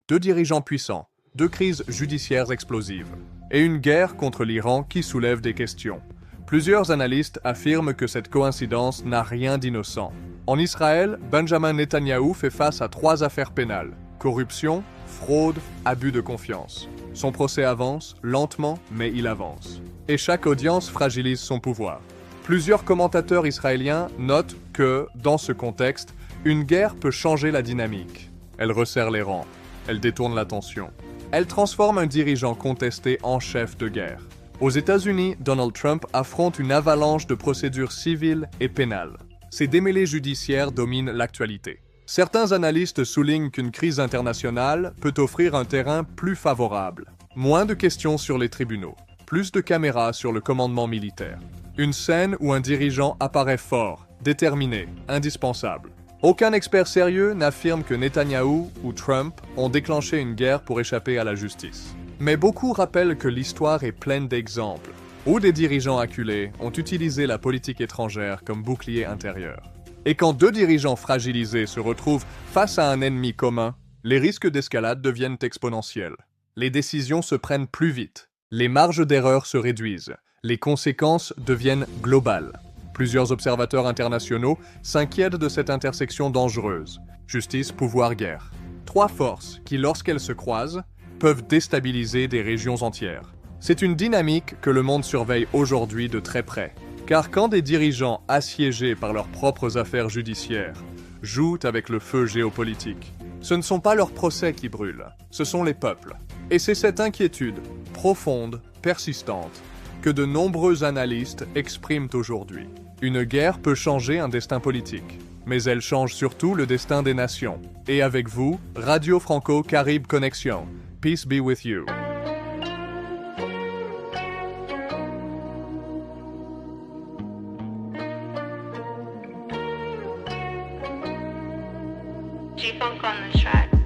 deux dirigeants puissants, deux crises judiciaires explosives, et une guerre contre l'Iran qui soulève des questions. Plusieurs analystes affirment que cette coïncidence n'a rien d'innocent. En Israël, Benjamin Netanyahou fait face à 3 affaires pénales: corruption, fraude, abus de confiance. Son procès avance, lentement, mais il avance. Et chaque audience fragilise son pouvoir. Plusieurs commentateurs israéliens notent que, dans ce contexte, une guerre peut changer la dynamique. Elle resserre les rangs, elle détourne l'attention. Elle transforme un dirigeant contesté en chef de guerre. Aux États-Unis, Donald Trump affronte une avalanche de procédures civiles et pénales. Ces démêlés judiciaires dominent l'actualité. Certains analystes soulignent qu'une crise internationale peut offrir un terrain plus favorable. Moins de questions sur les tribunaux, plus de caméras sur le commandement militaire. Une scène où un dirigeant apparaît fort, déterminé, indispensable. Aucun expert sérieux n'affirme que Netanyahou ou Trump ont déclenché une guerre pour échapper à la justice. Mais beaucoup rappellent que l'histoire est pleine d'exemples où des dirigeants acculés ont utilisé la politique étrangère comme bouclier intérieur. Et quand deux dirigeants fragilisés se retrouvent face à un ennemi commun, les risques d'escalade deviennent exponentiels. Les décisions se prennent plus vite, les marges d'erreur se réduisent, les conséquences deviennent globales. Plusieurs observateurs internationaux s'inquiètent de cette intersection dangereuse. Justice, pouvoir, guerre. 3 forces qui, lorsqu'elles se croisent, peuvent déstabiliser des régions entières. C'est une dynamique que le monde surveille aujourd'hui de très près. Car quand des dirigeants assiégés par leurs propres affaires judiciaires jouent avec le feu géopolitique, ce ne sont pas leurs procès qui brûlent, ce sont les peuples. Et c'est cette inquiétude, profonde, persistante, que de nombreux analystes expriment aujourd'hui. Une guerre peut changer un destin politique, mais elle change surtout le destin des nations. Et avec vous, Radio Franco-Caribe Connexion. Peace be with you. G-Funk on the track.